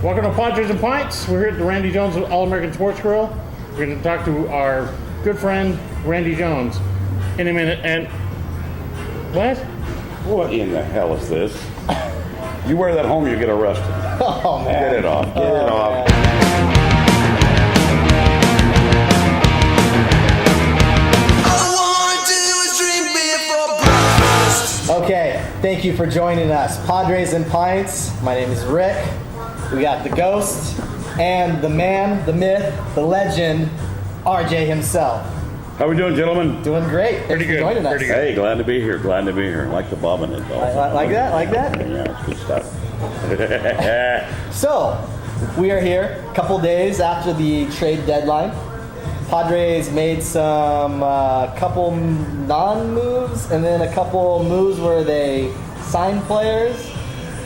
Welcome to Padres and Pints. We're here at the Randy Jones All-American Sports Grill. We're going to talk to our good friend, Randy Jones, in a minute. And what? What in the hell is this? You wear that home, you get arrested. Oh, man. Get it off. Get it off. Okay, thank you for joining us. Padres and Pints. My name is Rick. We got the ghost and the man, the myth, the legend, RJ himself. How we doing, gentlemen? Doing great. Thanks Pretty for good. joining us. Pretty good. Hey, glad to be here. Glad to be here. Like the bobbing it, though. Like that? Like that? Yeah, it's good stuff. So, we are here a couple days after the trade deadline. Padres made some couple non-moves and then a couple moves where they signed players.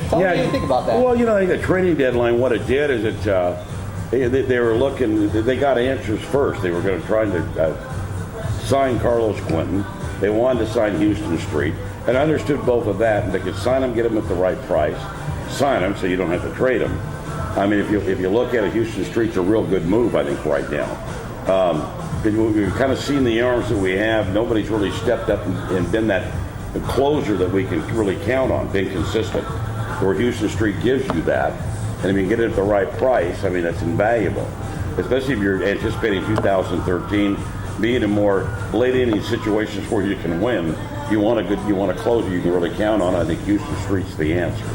Tell me what you think about that. Well, you know, the trading deadline, what it did is they were looking, they got answers first. They were going to try to sign Carlos Quentin. They wanted to sign Houston Street. And I understood both of that. And they could sign them, get them at the right price. Sign them so you don't have to trade them. I mean, if you look at it, Houston Street's a real good move, I think, right now. We've kind of seen the arms that we have. Nobody's really stepped up and been that closer that we can really count on, being consistent. Where Houston Street gives you that. And if you get it at the right price, I mean, that's invaluable. Especially if you're anticipating 2013, being in more late inning situations where you can win. You want a closer you can really count on. I think Houston Street's the answer.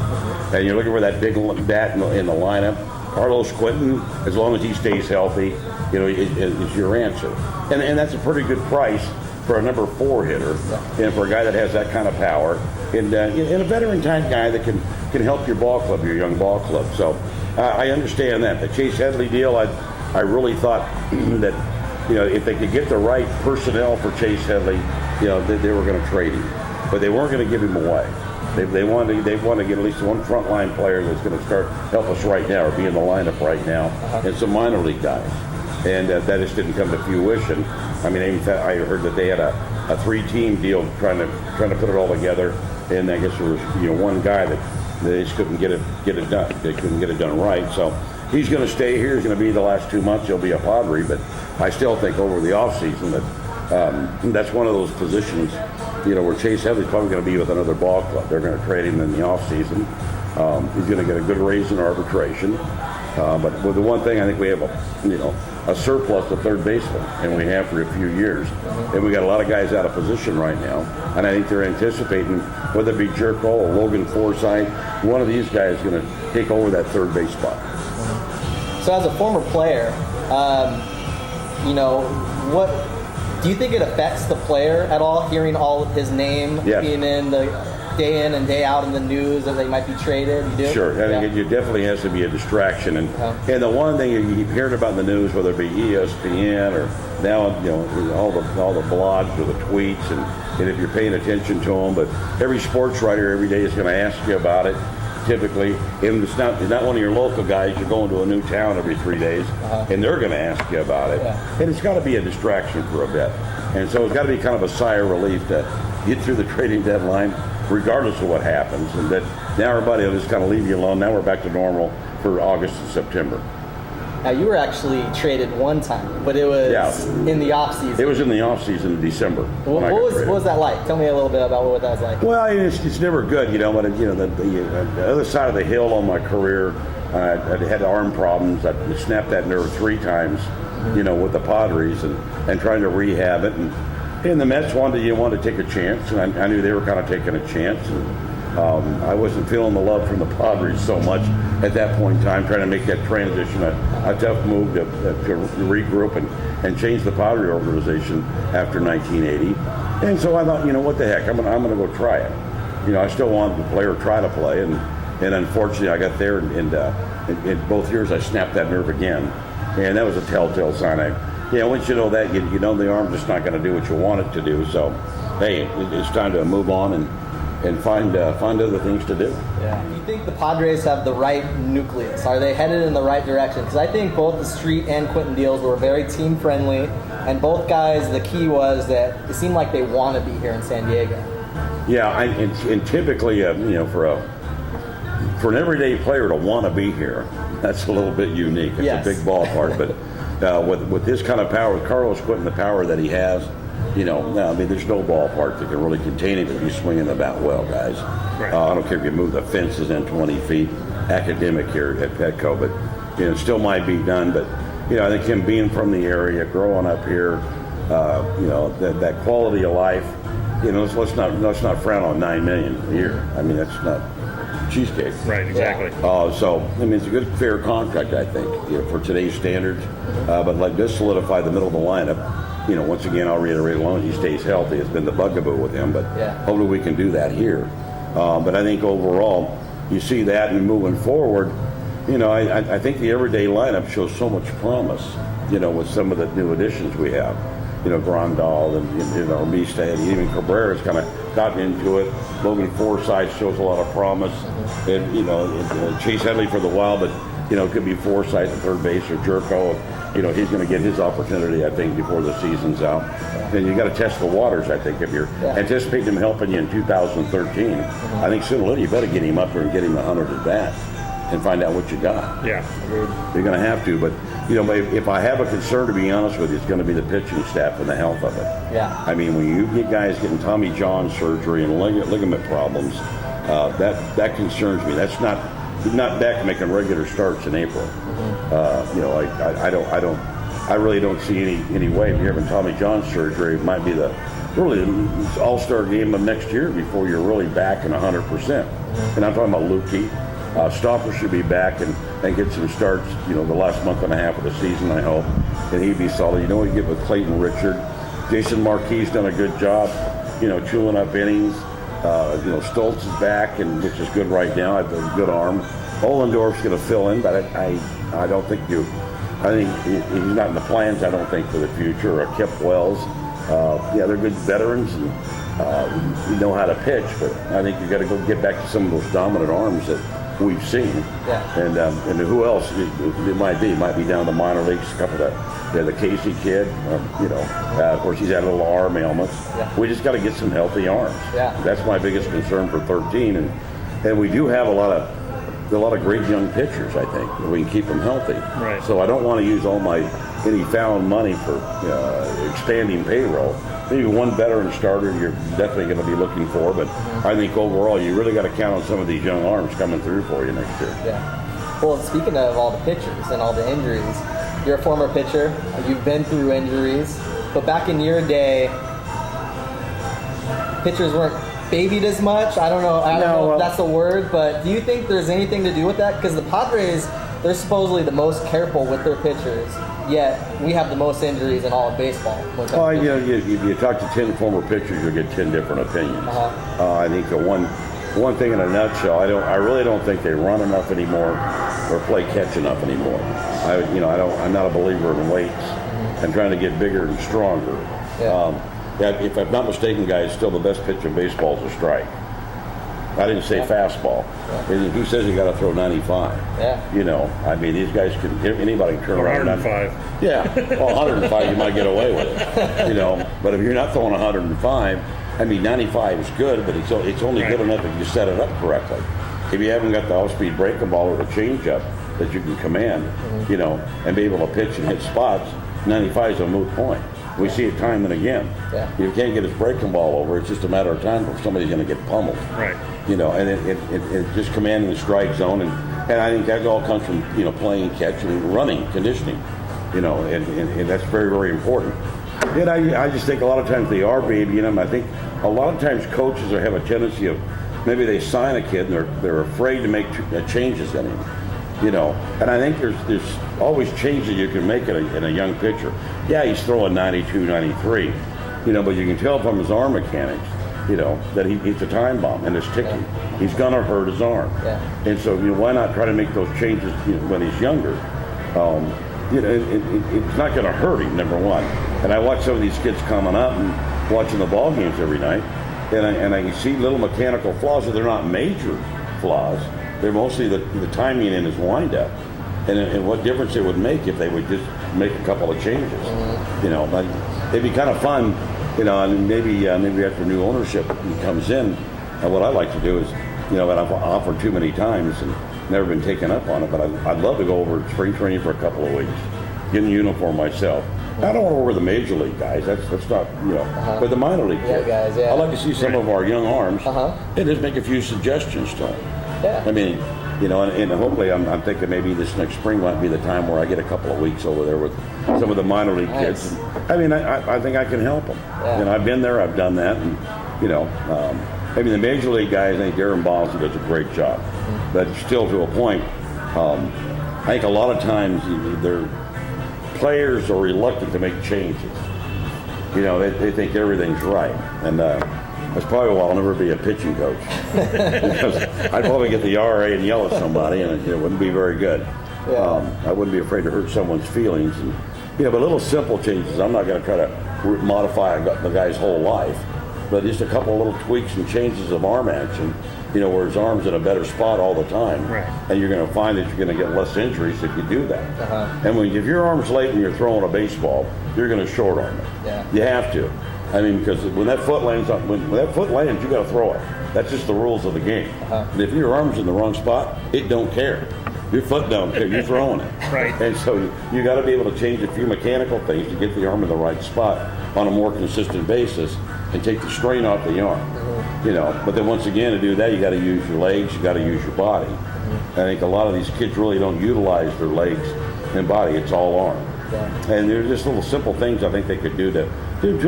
And you're looking for that big bat in the lineup. Carlos Quentin, as long as he stays healthy, you know, is your answer. And that's a pretty good price for a number 4 hitter, and for a guy that has that kind of power, and a veteran type guy that can help your ball club, your young ball club. So I understand that. The Chase Headley deal, I really thought that, you know, if they could get the right personnel for Chase Headley, you know, they were going to trade him, but they weren't going to give him away. They want to get at least one frontline player that's going to help us right now, or be in the lineup right now, and some minor league guys. And that just didn't come to fruition. I mean, I heard that they had a 3-team deal trying to put it all together, and I guess there was one guy that they just couldn't get it done. They couldn't get it done right. So he's going to stay here. He's going to be the last 2 months. He'll be a Padre, but I still think over the offseason that that's one of those positions, where Chase Headley's probably going to be with another ball club. They're going to trade him in the offseason. He's going to get a good raise in arbitration. But with the one thing, I think we have a surplus of third baseman, and we have for a few years. And we got a lot of guys out of position right now, and I think they're anticipating, whether it be Jerko or Logan Forsythe, one of these guys is going to take over that third base spot. So as a former player, what do you think it affects the player at all, hearing all of his name being in the day in and day out in the news that they might be traded? You do? Sure. I think it definitely has to be a distraction. And the one thing you keep hearing about in the news, whether it be ESPN or now all the blogs or the tweets, and if you're paying attention to them, but every sports writer every day is going to ask you about it. Typically, and it's not one of your local guys. You're going to a new town every 3 days, and they're going to ask you about it. And it's got to be a distraction for a bit. And so it's got to be kind of a sigh of relief to get through the trading deadline, regardless of what happens, and that now everybody will just kind of leave you alone. Now we're back to normal for August and September. Now, you were actually traded one time, but it was in the off-season. It was in the off-season in December. What was that like? Tell me a little bit about what that was like. Well, it's never good, but the other side of the hill on my career, I had arm problems. I snapped that nerve 3 times, with the Padres and trying to rehab it. And the Mets wanted to take a chance, and I knew they were kind of taking a chance. And, I wasn't feeling the love from the Padres so much at that point in time, trying to make that transition, a tough move to regroup and change the Padre organization after 1980. And so I thought, what the heck, I'm gonna go try it. I still wanted to play or try to play, and unfortunately I got there, and in both years I snapped that nerve again, and that was a telltale sign. Once you know that, you know the arm's just not going to do what you want it to do. So, hey, it's time to move on and find other things to do. Yeah. Do you think the Padres have the right nucleus? Are they headed in the right direction? Because I think both the Street and Quentin deals were very team friendly, and both guys, the key was that it seemed like they want to be here in San Diego. Yeah, and typically, for a for an everyday player to want to be here, that's a little bit unique. It's Yes. a big ballpark, but with this kind of power, with Carlos Quentin, the power that he has, I mean, there's no ballpark that can really contain him if he's swinging the bat well, guys. Right. I don't care if you move the fences in 20 feet, academic here at Petco, but it still might be done. But I think him being from the area, growing up here, that quality of life. Let's not frown on $9 million a year. I mean, that's not cheesecake. Right, exactly. So I mean, it's a good, fair contract, I think, for today's standards. But like this solidify the middle of the lineup. Once again, I'll reiterate, as long as he stays healthy, it's been the bugaboo with him. But hopefully we can do that here. But I think overall, you see that, and moving forward, I think the everyday lineup shows so much promise. With some of the new additions we have. Grandal and Mista, and even Cabrera's kind of gotten into it. Logan Forsythe shows a lot of promise. And Chase Headley for the while, but it could be Forsythe at third base or Jerko. He's going to get his opportunity, I think, before the season's out. And you got to test the waters, I think, if you're anticipating him helping you in 2013. I think sooner or later you better get him up there and get him 100 at bats and find out what you got. Yeah. You're going to have to, but if I have a concern, to be honest with you, it's going to be the pitching staff and the health of it. Yeah. I mean, when you get guys getting Tommy John surgery and ligament problems, that concerns me. That's not back making regular starts in April. I really don't see any way. If you're having Tommy John surgery, it might be the all-star game of next year before you're really back in 100%. And I'm talking about Lukey. Stoffer should be back and get some starts, the last month and a half of the season, I hope. And he'd be solid. You get with Clayton Richard. Jason Marquis done a good job, chewing up innings. Stoltz is back, which is good right now. I have a good arm. Ollendorf's going to fill in, but I don't think I think he's not in the plans, I don't think, for the future. Or Kip Wells. They're good veterans and know how to pitch, but I think you got to go get back to some of those dominant arms that we've seen. Yeah. And who else it might be? It might be down the minor leagues, a couple of the Casey kid. Of course, he's had a little arm ailments. Yeah. We just got to get some healthy arms. Yeah. That's my biggest concern for 13, and we do have a lot of great young pitchers. I think if we can keep them healthy. Right. So I don't want to use all any found money for expanding payroll. Maybe one veteran starter you're definitely going to be looking for, but I think overall you really got to count on some of these young arms coming through for you next year. Yeah. Well, speaking of all the pitchers and all the injuries, you're a former pitcher. You've been through injuries, but back in your day, pitchers weren't babied as much. I don't know if that's the word, but do you think there's anything to do with that? Because the Padres, they're supposedly the most careful with their pitchers, yet we have the most injuries in all of baseball. You talk to 10 former pitchers, you'll get 10 different opinions. I think the one thing in a nutshell, I really don't think they run enough anymore or play catch enough anymore. I'm not a believer in weights and trying to get bigger and stronger. Yeah. If I'm not mistaken, guys, still the best pitch in baseball is a strike. I didn't say fastball. Yeah. Who says you got to throw 95? Yeah. I mean, these guys anybody can turn around. 105. Yeah. Well, 105, you might get away with it. But if you're not throwing 105, I mean, 95 is good, but it's only good enough if you set it up correctly. If you haven't got the off-speed breaking ball or the changeup that you can command, and be able to pitch and hit spots, 95 is a moot point. We see it time and again. Yeah. You can't get his breaking ball over. It's just a matter of time before somebody's going to get pummeled. Right. And it just commanding the strike zone, and I think that all comes from playing catch and running, conditioning, and that's very, very important. And I just think a lot of times they are babying them. I think a lot of times coaches have a tendency of maybe they sign a kid and they're afraid to make changes in him. And I think there's always changes you can make in a young pitcher. Yeah, he's throwing 92, 93, but you can tell from his arm mechanics, that he's a time bomb and it's ticking. He's gonna hurt his arm. Yeah. And so, why not try to make those changes when he's younger? It's not gonna hurt him, number one. And I watch some of these kids coming up and watching the ball games every night, and I see little mechanical flaws, but they're not major flaws. They're mostly the timing in his windup, and what difference it would make if they would just make a couple of changes. But it'd be kind of fun, and maybe after new ownership comes in, what I like to do is and I've offered too many times and never been taken up on it. But I'd love to go over to spring training for a couple of weeks, get in uniform myself. I don't want to work with the major league guys. That's not, but the minor league kids. Guys, yeah. I'd like to see some of our young arms and just make a few suggestions to them. Yeah. I mean, and hopefully I'm thinking maybe this next spring might be the time where I get a couple of weeks over there with some of the minor league kids. I mean, I think I can help them. Yeah. I've been there, I've done that, and I mean, the major league guys, I think Darren Bosley does a great job, but still to a point, I think a lot of times their players are reluctant to make changes. They think everything's right, and that's probably why I'll never be a pitching coach, because I'd probably get the RA and yell at somebody, and it wouldn't be very good. Yeah. I wouldn't be afraid to hurt someone's feelings, and but little simple changes. I'm not going to try to modify the guy's whole life, but just a couple of little tweaks and changes of arm action, where his arm's in a better spot all the time. Right. And you're going to find that you're going to get less injuries if you do that. And if your arm's late when you're throwing a baseball, you're going to short arm it. Yeah. You have to. I mean, because when that foot lands, when that foot lands, you got to throw it. That's just the rules of the game. And if your arm's in the wrong spot, it don't care. Your foot don't care. You're throwing it. Right. And so you got to be able to change a few mechanical things to get the arm in the right spot on a more consistent basis and take the strain off the arm. But then once again, to do that, you got to use your legs, you got to use your body. I think a lot of these kids really don't utilize their legs and body. It's all arm. Yeah. And there's just little simple things I think they could do to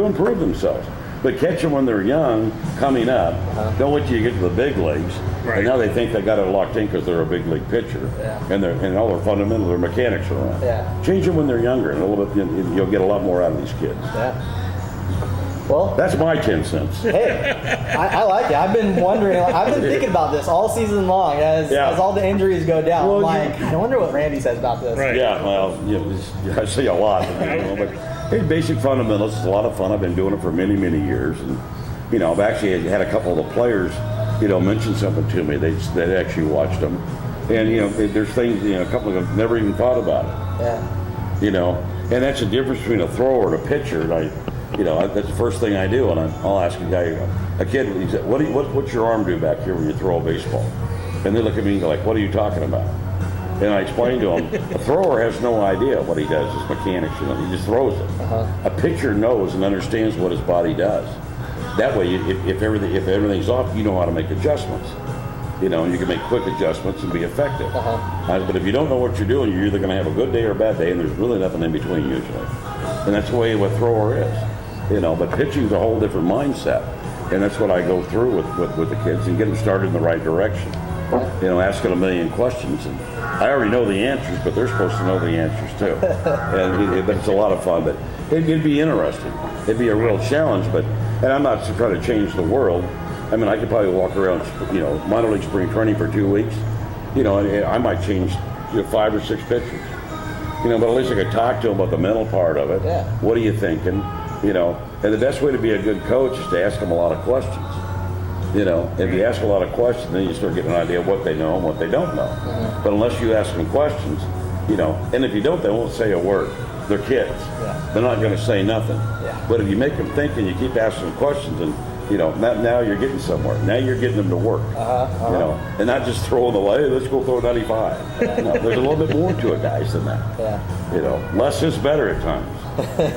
improve themselves. But catch them when they're young, coming up. Don't wait till you get to the big leagues. Right. And now they think they got it locked in because they're a big league pitcher. Yeah. And all their fundamental, their mechanics are wrong. Yeah. Change them when they're younger, and a little bit you'll get a lot more out of these kids. Yeah. Well, That's my 10 cents. hey, I like it. I've been wondering. I've been thinking about this all season long as all the injuries go down. Well, I wonder what Randy says about this. Right. Yeah, well, I see a lot. But hey, basic fundamentals is a lot of fun. I've been doing it for many, many years, and I've actually had a couple of the players, mention something to me. They actually watched them, and there's things a couple of them never even thought about it. Yeah. And that's the difference between a thrower and a pitcher. And that's the first thing I do, and I'll ask a kid, he said, what's your arm do back here when you throw a baseball? And they look at me like, what are you talking about? And I explain to them, a thrower has no idea what he does, his mechanics, he just throws it. A pitcher knows and understands what his body does. That way, if everything's off, you know how to make adjustments. And you can make quick adjustments and be effective. But if you don't know what you're doing, you're either going to have a good day or a bad day, and there's really nothing in between usually. And that's the way a thrower is. But pitching's a whole different mindset, and that's what I go through with the kids and get them started in the right direction. Asking a million questions, and I already know the answers, but they're supposed to know the answers too. But it's a lot of fun. But it'd be interesting. It'd be a real challenge. And I'm not trying to change the world. I mean, I could probably walk around, minor league spring training for 2 weeks. And I might change 5 or 6 pitchers. But at least I could talk to them about the mental part of it. Yeah. What are you thinking? And the best way to be a good coach is to ask them a lot of questions. If you ask a lot of questions, then you start getting an idea of what they know and what they don't know. But unless you ask them questions, and if you don't, they won't say a word. They're kids. Yeah. They're not going to say nothing. Yeah. But if you make them think and you keep asking them questions, and now you're getting somewhere. Now you're getting them to work. And not just throwing away. Hey, let's go throw 95. No, there's a little bit more to it, guys, than that. Yeah. Less is better at times.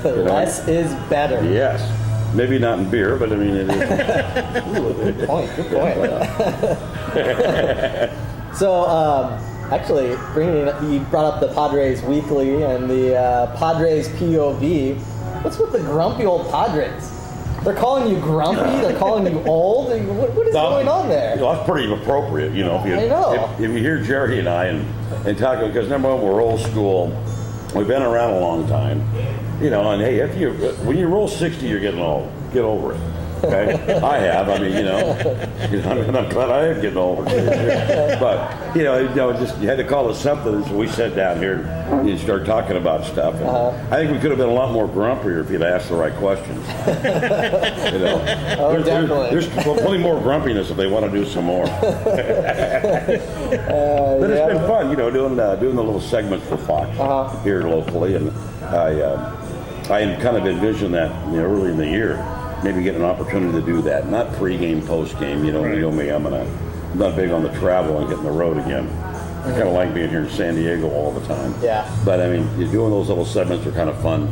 Less is better. Yes. Maybe not in beer, but I mean it is. Good point. So, actually, you brought up the Padres Weekly and the Padres POV. What's with the grumpy old Padres? They're calling you grumpy. They're calling you old. What is going on there? That's pretty appropriate, If I know. If you hear Jerry and I and talk, because number one, we're old school. We've been around a long time, And hey, when you roll 60, you're getting old. Get over it. Okay, I have. I mean, I'm glad I am getting older. But just you had to call it something. So we sat down here and started talking about stuff. And I think we could have been a lot more grumpier if you'd asked the right questions. Oh, definitely. There's plenty more grumpiness if they want to do some more. But it's been fun, doing the little segments for Fox here locally, and I kind of envisioned that early in the year. Maybe get an opportunity to do that. Not pregame, postgame. You know me. I'm gonna not big on the travel and getting the road again. I kind of like being here in San Diego all the time. Yeah. But I mean, you're doing those little segments are kind of fun.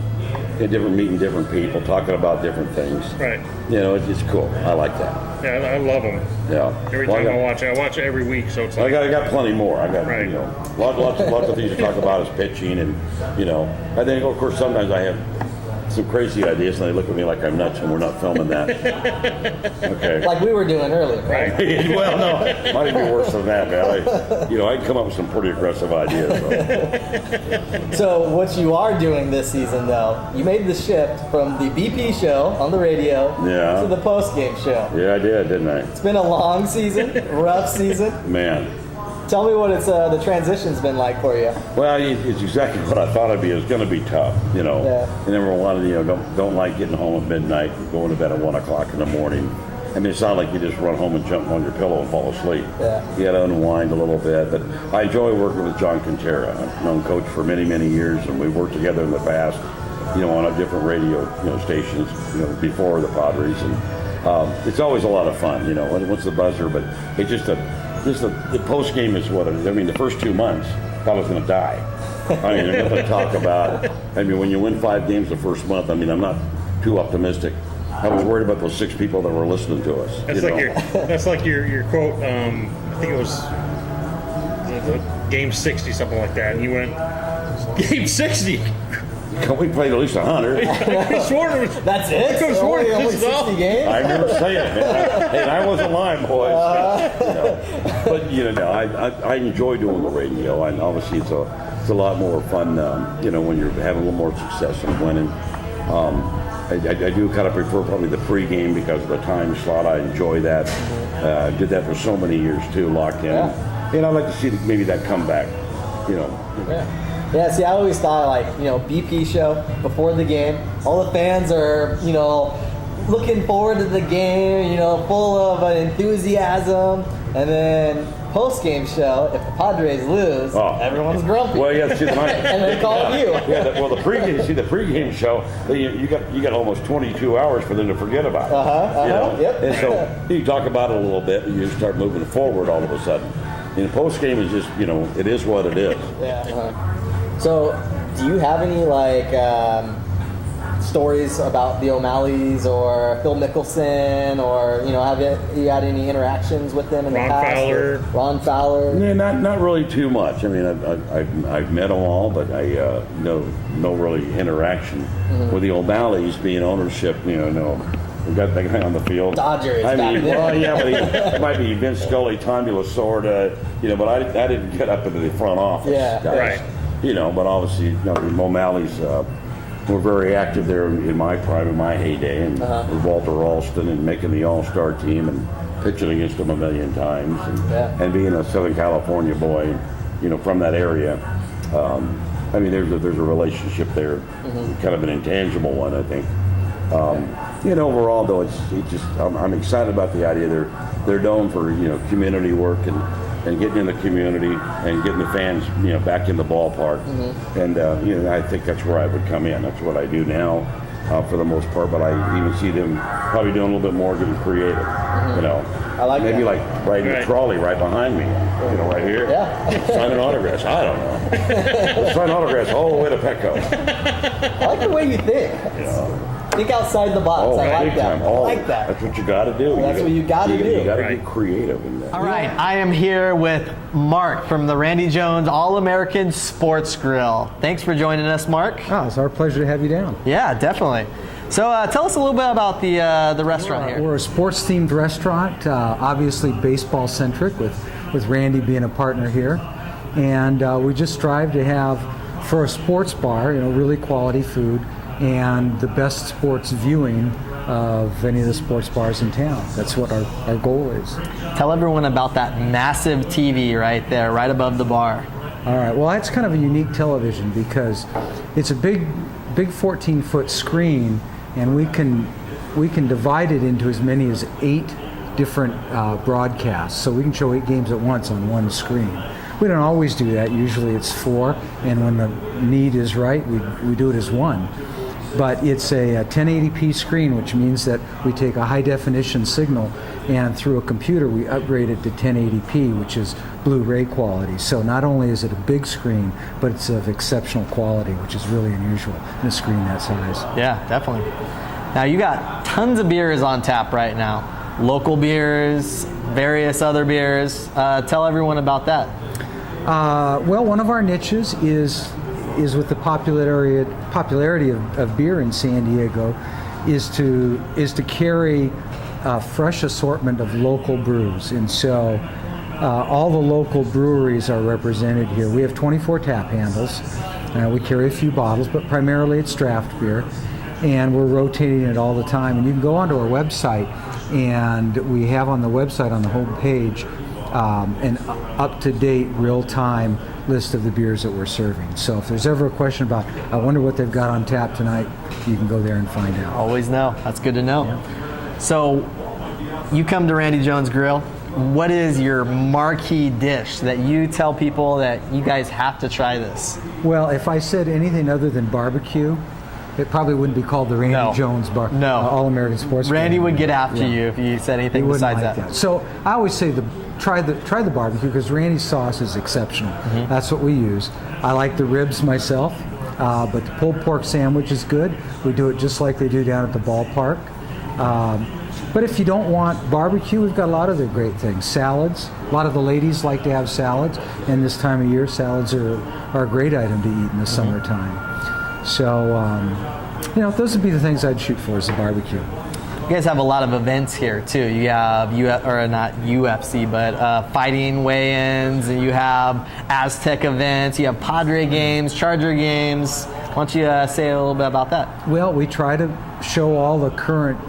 Meeting different people, talking about different things. Right. You know, it's cool. I like that. Yeah, I love them. Yeah. Every Well, time I watch it every week. So it's like, I got plenty more. I got Right. you know lots of things to talk about is pitching, and you know, I think of course sometimes I have some crazy ideas and they look at me like I'm nuts and we're not filming that. Okay. Like we were doing earlier, right? Well, no, might even be worse than that, man. I can come up with some pretty aggressive ideas. So what you are doing this season, though, you made the shift from the BP show on the radio Yeah. to the post-game show. Yeah, I did, didn't I? It's been a long season, rough season. Man. Tell me what the transition's been like for you. Well, it's exactly what I thought it'd be. It's going to be tough, you know. Yeah. You never wanted, don't like getting home at midnight and going to bed at 1 o'clock in the morning. I mean, it's not like you just run home and jump on your pillow and fall asleep. Yeah. You got to unwind a little bit. But I enjoy working with John Quintera. I've known Coach for many, many years, and we've worked together in the past, on a different radio, stations, before the Padres. And it's always a lot of fun, once the buzzer. But it's just the post game is what it is. I mean, the first 2 months, I was going to die. I mean, they're going to talk about. I mean, when you win 5 games the first month, I mean, I'm not too optimistic. I was worried about those 6 people that were listening to us. That's like your quote. I think it was the game 60, something like that, and you went game 60. We played at least 100. That's it? Only 60 games? I remember saying it, man. Hey, I wasn't lying, boys. But I enjoy doing the radio, and obviously it's a lot more fun, when you're having a little more success and winning. I do kind of prefer probably the pregame because of the time slot. I enjoy that. I did that for so many years too, locked in. Yeah. And I'd like to see maybe that come back. Yeah, see, I always thought BP show before the game, all the fans are, looking forward to the game, full of enthusiasm, and then post-game show, if the Padres lose, everyone's grumpy. Well, yeah, see, and they call you. Yeah, the pregame show, you got almost 22 hours for them to forget about it. Yep. And so you talk about it a little bit, and you start moving forward all of a sudden. Post-game is just, it is what it is. Yeah. So, do you have any stories about the O'Malleys or Phil Mickelson, or have you had any interactions with them in the past? Ron Fowler. Yeah, not really too much. I mean, I've met them all, but I no really interaction with the O'Malleys being ownership. We got that guy on the field. Dodgers. I mean, back well, yeah, but it might be Vince Scully, Tommy Lasorda, but I didn't get up into the front office. Yeah, guys. right. But obviously, the O'Malleys were very active there in my prime, in my heyday, and with Walter Alston and making the All-Star team and pitching against them a million times, and being a Southern California boy, from that area. I mean, there's a relationship there, kind of an intangible one, I think. Overall, though, it's just I'm excited about the idea they're known for community work and getting in the community and getting the fans back in the ballpark, and I think that's where I would come in. That's what I do now for the most part, but I even see them probably doing a little bit more, getting creative. I like maybe that. like riding a trolley right behind me, right here. Yeah. Signing autographs. I don't know. Let's sign autographs all the way to Petco. I like the way you think. Think outside the box. I like that. I like that. That's what you got to do. That's what you got to do. You got to get creative in that. All right, I am here with Mark from the Randy Jones All-American Sports Grill. Thanks for joining us, Mark. Oh, it's our pleasure to have you down. Yeah, definitely. So tell us a little bit about the restaurant here. We're a sports-themed restaurant, obviously baseball-centric, with Randy being a partner here. And we just strive to have, for a sports bar, really quality food and the best sports viewing of any of the sports bars in town. That's what our goal is. Tell everyone about that massive TV right there, right above the bar. All right, well, that's kind of a unique television because it's a big 14-foot screen, and we can divide it into as many as 8 different broadcasts. So we can show 8 games at once on one screen. We don't always do that. Usually it's 4, and when the need is right, we do it as 1. But it's a 1080p screen, which means that we take a high definition signal and through a computer we upgraded to 1080p, which is Blu-ray quality. So not only is it a big screen, but it's of exceptional quality, which is really unusual in a screen that size. Yeah, definitely. Now you got tons of beers on tap right now. Local beers, various other beers. Tell everyone about that. Well, one of our niches is with the popularity of beer in San Diego, is to carry a fresh assortment of local brews, and so all the local breweries are represented here. We have 24 tap handles. We carry a few bottles, but primarily it's draft beer, and we're rotating it all the time. And you can go onto our website, and we have on the website on the home page an up-to-date, real-time list of the beers that we're serving. So if there's ever a question about, I wonder what they've got on tap tonight, you can go there and find out. Always know. That's good to know. Yeah. So you come to Randy Jones Grill. What is your marquee dish that you tell people that you guys have to try this? Well, if I said anything other than barbecue, it probably wouldn't be called the Randy Jones All-American Sports Grill. Randy would get after you if you said anything besides that. So I always say try the barbecue, because Randy's sauce is exceptional. Mm-hmm. That's what we use. I like the ribs myself, but the pulled pork sandwich is good. We do it just like they do down at the ballpark. But if you don't want barbecue, we've got a lot of other great things. Salads. A lot of the ladies like to have salads, and this time of year, salads are a great item to eat in the summertime. So, those would be the things I'd shoot for, is the barbecue. You guys have a lot of events here too. You have not UFC, but fighting weigh-ins, and you have Aztec events. You have Padre games, Charger games. Why don't you say a little bit about that? Well, we try to show all the current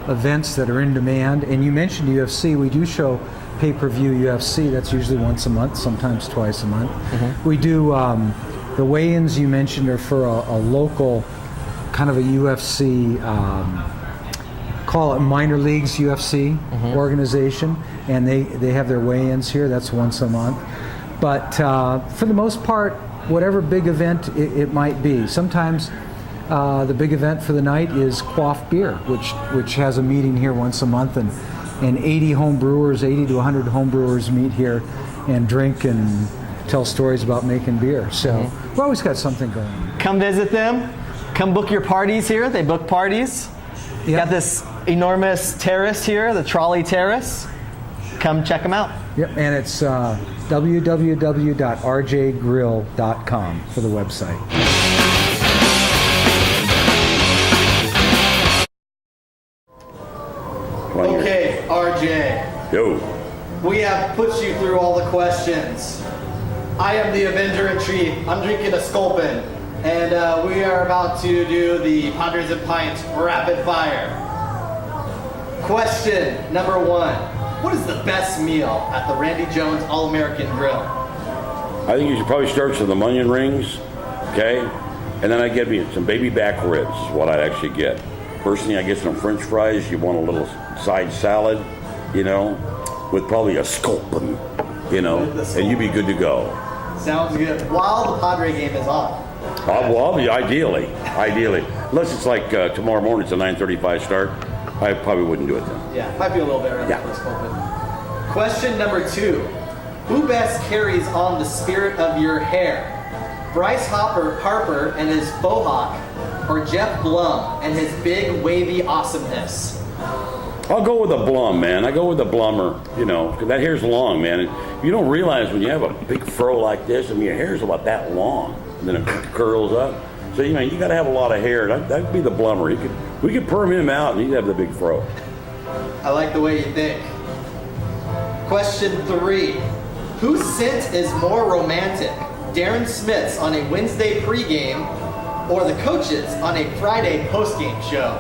events that are in demand. And you mentioned UFC. We do show pay-per-view UFC. That's usually once a month, sometimes twice a month. Mm-hmm. We do the weigh-ins you mentioned are for a local kind of a UFC. Call it minor leagues UFC organization, and they have their weigh-ins here. That's once a month. But for the most part, whatever big event it might be. Sometimes the big event for the night is Quaff Beer, which has a meeting here once a month, and 80 home brewers, 80 to 100 home brewers meet here and drink and tell stories about making beer. So we've always got something going on. Come visit them. Come book your parties here. They book parties. You got this enormous terrace here, the Trolley Terrace. Come check them out. Yep, and it's www.rjgrill.com for the website. Okay, RJ. Yo. We have put you through all the questions. I am the Avenger in Chief. I'm drinking a Sculpin. And we are about to do the Padres and Pints rapid fire. Question number 1. What is the best meal at the Randy Jones All-American Grill? I think you should probably start with the onion rings, okay? And then I get me some baby back ribs is what I'd actually get. First thing, I get some French fries. You want a little side salad, with probably a Sculpin, and you'd be good to go. Sounds good. While the Padre game is on. Well, ideally. Unless it's like tomorrow morning, it's a 9:35 start, I probably wouldn't do it then. Yeah, might be a little bit early for Sculpin. Question number 2. Who best carries on the spirit of your hair? Bryce Harper and his faux hawk, or Jeff Blum and his big wavy awesomeness? I'll go with a Blum, man. I go with a Blummer, 'cause that hair's long, man. And you don't realize when you have a big fro like this, your hair's about that long, and then it curls up. So, you got to have a lot of hair. That'd be the Blummer. We could perm him out, and he'd have the big fro. I like the way you think. Question 3. Whose scent is more romantic? Darren Smith's on a Wednesday pregame, or the coach's on a Friday postgame show?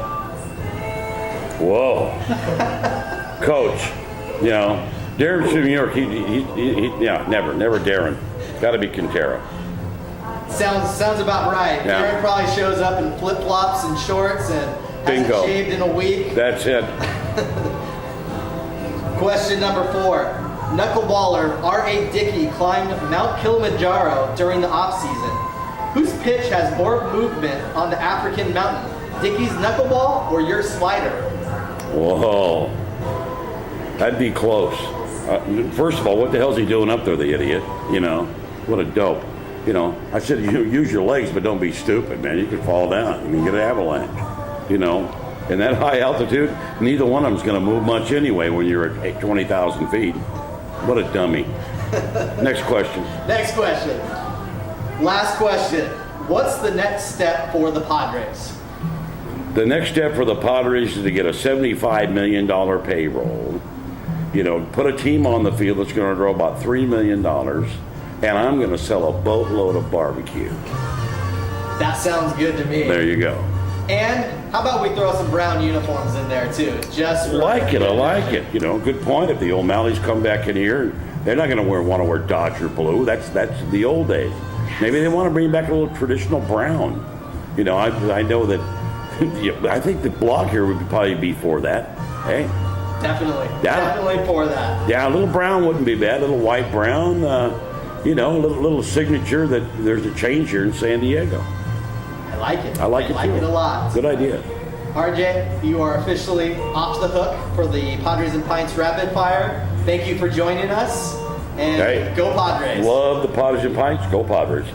Whoa. Coach. Darren's from New York. Never Darren. Got to be Quintero. Sounds about right. Yeah. Darren probably shows up in flip-flops and shorts and Bingo. hasn't shaved in a week. That's it. Question number 4. Knuckleballer R.A. Dickey climbed Mount Kilimanjaro during the off-season. Whose pitch has more movement on the African mountain? Dickey's knuckleball or your slider? Whoa. That'd be close. First of all, what the hell's he doing up there, the idiot? You know, what a dope. You know, I said use your legs, but don't be stupid, man. You could fall down. You can get an avalanche. You know, and that high altitude, neither one of them's going to move much anyway when you're at 20,000 feet. What a dummy. Next question. Next question. Last question. What's the next step for the Padres? The next step for the Padres is to get a $75 million payroll. You know, put a team on the field that's going to draw about $3 million, and I'm going to sell a boatload of barbecue. That sounds good to me. There you go. And how about we throw some brown uniforms in there too? Just I like it. You know, good point. If the O'Malleys come back in here, they're not going to want to wear Dodger blue. That's the old days. Maybe they want to bring back a little traditional brown. You know, I know that. I think the blog here would probably be for that. Hey. Definitely for that. Yeah, a little brown wouldn't be bad. A little white brown. You know, a little signature that there's a change here in San Diego. I like it. I like it a lot. Good idea. RJ, you are officially off the hook for the Padres and Pints Rapid Fire. Thank you for joining us. And go Padres. Love the Padres and Pints. Go Padres.